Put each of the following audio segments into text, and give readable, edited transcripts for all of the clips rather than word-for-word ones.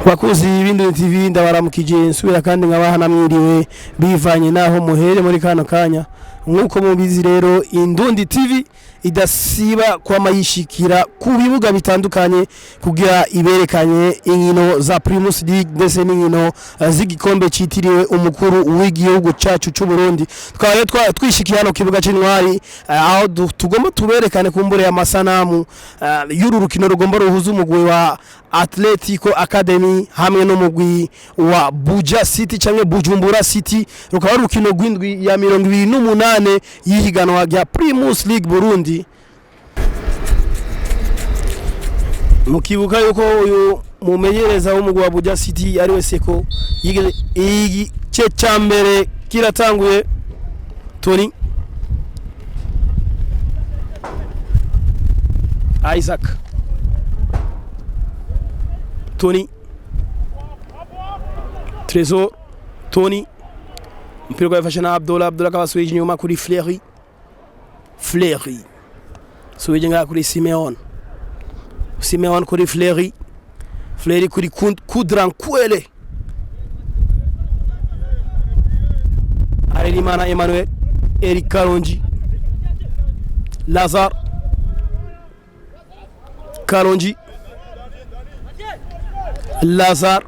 Bakuzi Indundi TV ndabaramukije nsubira kandi nkabaha namwiriwe bivanye naho muhere muri kano kanya nkuko mubizi rero Indundi TV idasiba kwa mayishikira ku bibuga bitandukanye kugira iberekanye inkino za Primus League ndetse n'inkino z'igikombe citiriwe umukuru w'igihugu cyacu cy'u Burundi twishikiye hano kibuga cy'intwari aho tugomba tuberekane kumbure ya masanamu y'uru rukino rugomba ruhuza umugwi wa Athletico Academy hamwe n'umugwi wa Buja City cyangwa Bujumbura City rukaba rukino gwindwi ya 28 yihiganwa rya Primus League Burundi. Mukibuka yuko uyu mumenyereza w'umugwi wa Buja City ari wese ko igice cya mbere kiratanguye. Tony Isaac Tony Trésor Tony mpira kwa fashion Abdullah kaba swiji nyuma kuri Fleury swiji nga kuri Simeon kuri Fleury kuri Kudran Kwele Arelimana Emmanuel Eric Kalonji Lazar Kalonji Lazar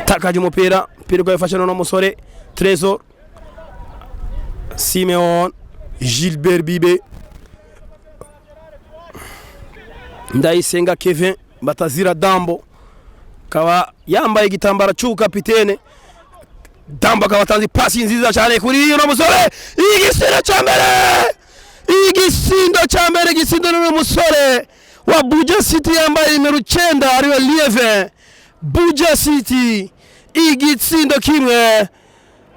takaje umupira kwa fashion no musore Trésor Simeon Gilbert Bibe Ndayisenga Kevin Batazira Dambo kaba yambaye igitambara cy'ukapitene Dambo kaba tanzi pasi nziza cyane kuri uno musore igisindo no musore wa Buja City yambaye nimero 9 ariwe Lieve Buja City igitsindo kimwe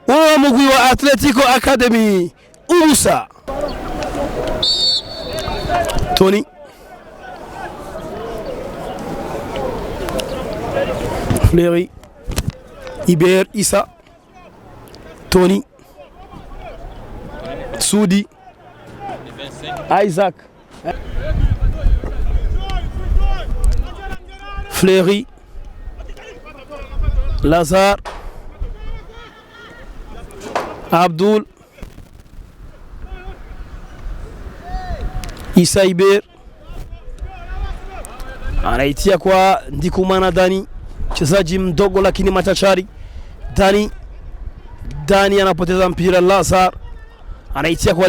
uwo mugwi wa Athletico Academy ubusa. Tony Fleury Iber Issa Tony Sudi Isaac Fleury Lazar Abdul Issa Iber anaitia kwa Ndikumana Dani mchezaji mdogo lakini machachari. Dani anapoteza mpira. Lazar anaitia kwa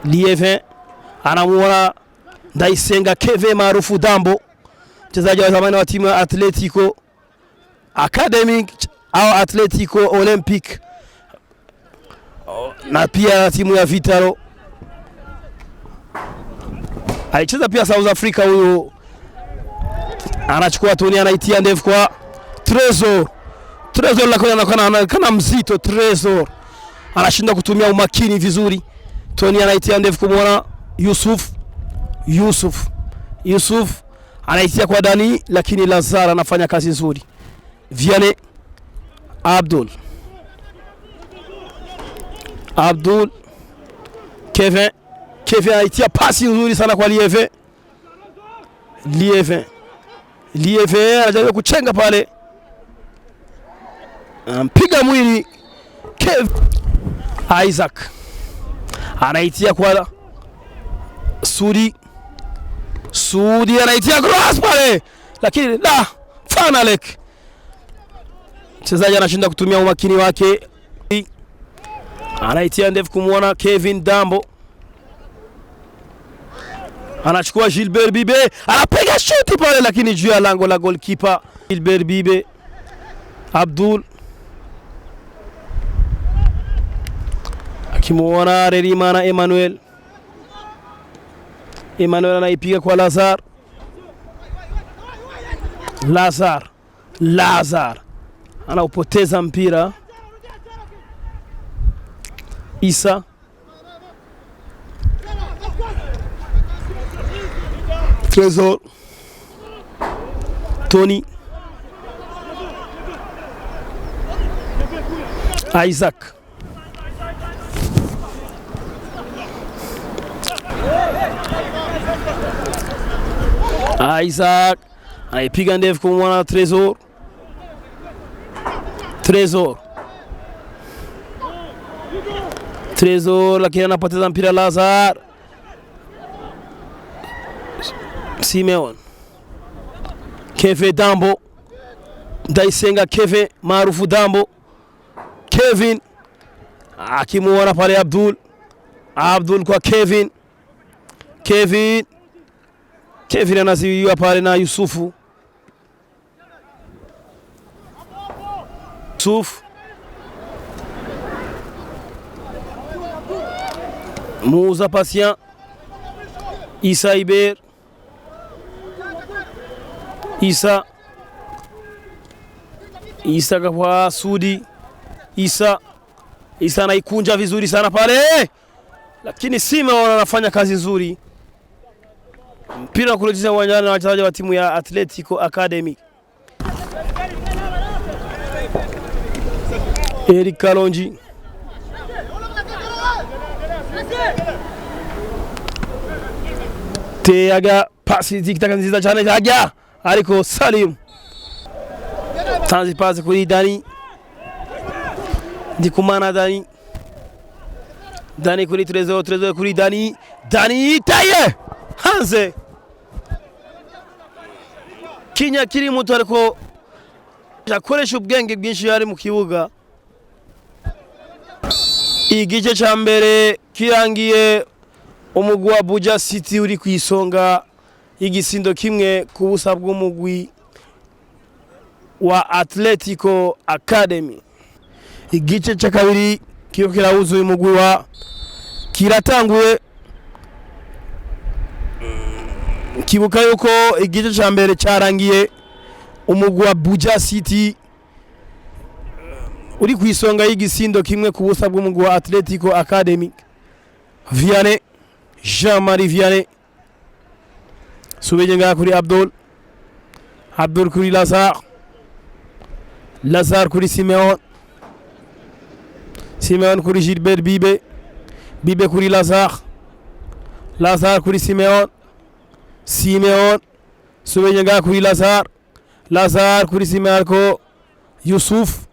Lieve anamuona Ndayisenga Keve maarufu Dambo mchezaji wa zamani wa timu ya Athletico Academy au Athletico Olympic na pia timu ya Vitalo. Alicheza pia South Africa huyo. Anachukua Tony anaitia ndefu kwa Trésor anaonekana mzito. Trésor anashinda kutumia umakini vizuri. Tony anaitia ndefu kumwona Yusuf anaitia kwa Dani lakini Lazar anafanya kazi nzuri. Vianney Abdul Kevin anaitia pasi nzuri sana kwa Lieve anajaribu kuchenga pale. Mpiga mwili Isaac anaitia kwa Sudi anaitia cross pale lakini Fanalek mchezaji anashinda kutumia umakini wake. Anaitia ndefu kumwona Kevin Dambo anachukua Gilbert Bibe anapiga shuti pale lakini juu ya lango la goalkeeper. Gilbert Bibe Abdul akimwona Rerimana Emmanuel anaipiga kwa Lazar anaupoteza mpira. Issa Trésor Tony Isaac anaipiga ndefu kwa mwana Trezor lakini anapoteza mpira Lazar. Simeon Keve Dambo Ndaisenga Keve maarufu Dambo. Kevin akimuona pale Abdul kwa Kevin anaziwiwa pale na Yusufu. Moussa Patient Issa Iber Issa kwa Sudi. Issa anaikunja vizuri sana pale, lakini Simeon anafanya kazi nzuri. Mpira kurejea uwanjani na wachezaji wa timu ya Athletico Academy. Eric Kalonji Teaga pasi zikitaka nziza cyane hajya ariko Salim tanzi pasi kuri Dani Ndikumana Dani kuri Trezor kuri Dani taye hanze kinya kiri muto ariko yakoresha ubwenge bwinshi yari mu kibuga. Igice ca mbere kirangiye umugwi wa Buja City uri kwisonga igisindo kimwe ku busa bw'umugwi wa Athletico Academy. Igice ca kabiri kiyo kirawuzuye umugwi wa kiratanguye. Kibuka yuko igice ca mbere cyarangiye umugwi wa Buja City uri kwisonga y'igisindo kimwe ku busa bw'umugwi wa Athletico Academy. Vianney Jean-Marie Vianney subeje nga kuri Abdul kuri Lazar kuri Simeon kuri Gilbert Bibe kuri Lazar kuri Simeon subeje nga kuri Lazar kuri Simeon ko Yusuf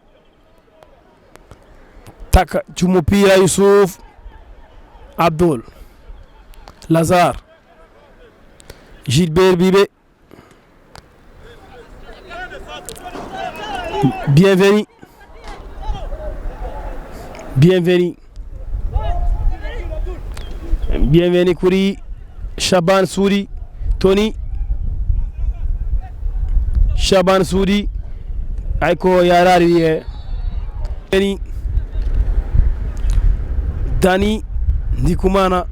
taka chumupira Yusuf Abdul Lazar Gilbert Bibe bienvenue kuri Shaban Suri Tony Shaban Suri aiko yarariye Dani Ndikumana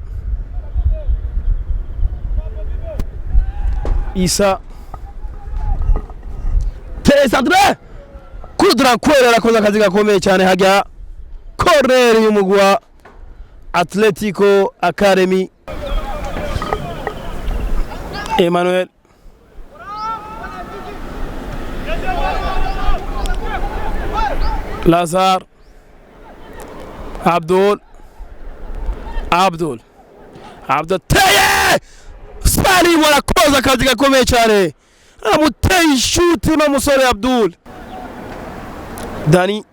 Issa Tesadre kudra kwera rakoza akazi gakomeye cyane hajya corner y'umugwi wa Athletico Academy. Emmanuel Lazar Abdul Teye Spani warakoza akazi gakomeye cyane amuteye shoot na musore Abdul. Dani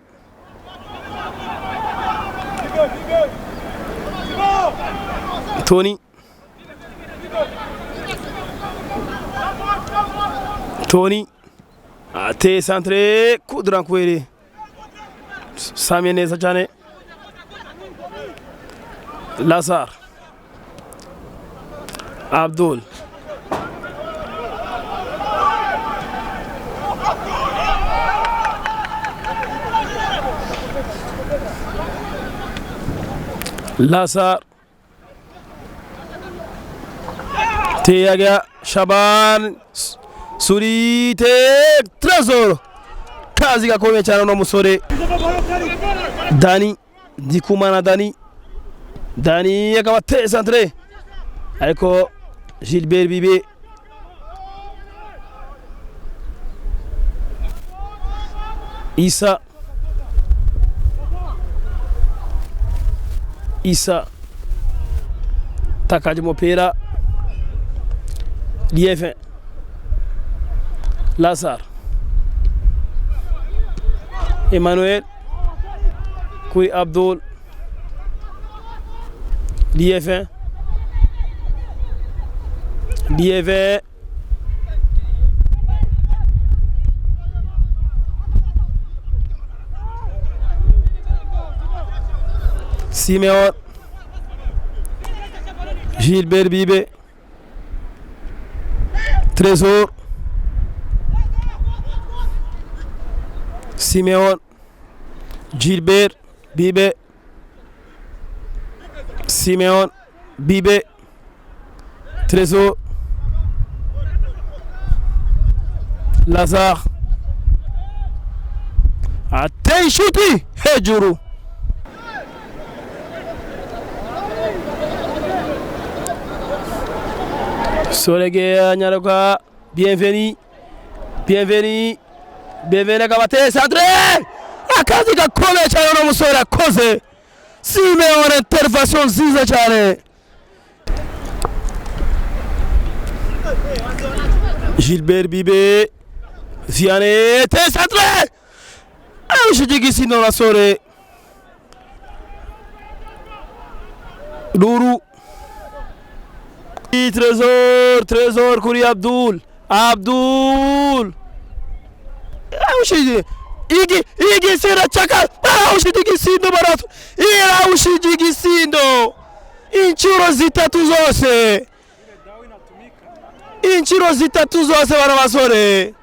Tony ate centre kudra kwere samye neza cyane. Lazar Abdul Lazar Teaga Shaban Surite Trezor kazi gakomeye cyane no musore Dani Ndikumana Dani akaba centre ariko Gilbert Bibe Issa Isa takaje umupira Lieve Lazar Emmanuel kuri Abdul Lieve Simeon Gilbert Bibe Trésor Simeon Gilbert Bibe Simeon Bibe Trésor Lazar atei shuti hejuru Sorege nyaruka bienvenue kabate centre akazi gakomeye cyane no musore akoze Simeon intervention nziza cyane Gilbert Bibe Vianney te centre ushigigisi no basore Luru Trésor kuri Abdul ushigi igi sera chaka ushigigisindo baratu ushigigisindo inchuro zitatu zose bana basore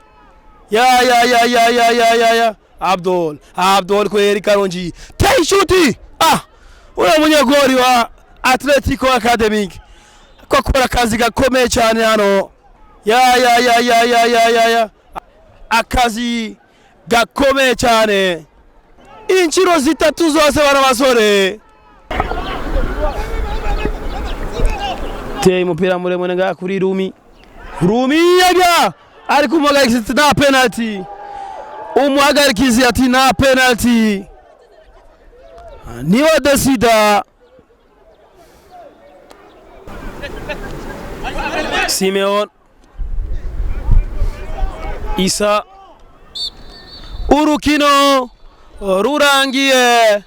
ya Abdul kweri Karongi tay shuti ura munyagori wa Athletico Academy ko akora akazi gakomeye cyane hano ya akazi gakomeye cyane inchiro zitatu zose bana basore te umupira muremure nga kuri Rumi yaga ari kumuhagarika na penalty umuhagarikizi ati na penalty niwe desida Simeon Isa urukino rurangiye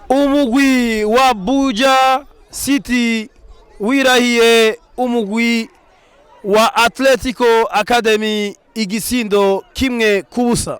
umugwi wa Buja City wirahiye umugwi wa Athletico Academy igisindo kimwe kubusa.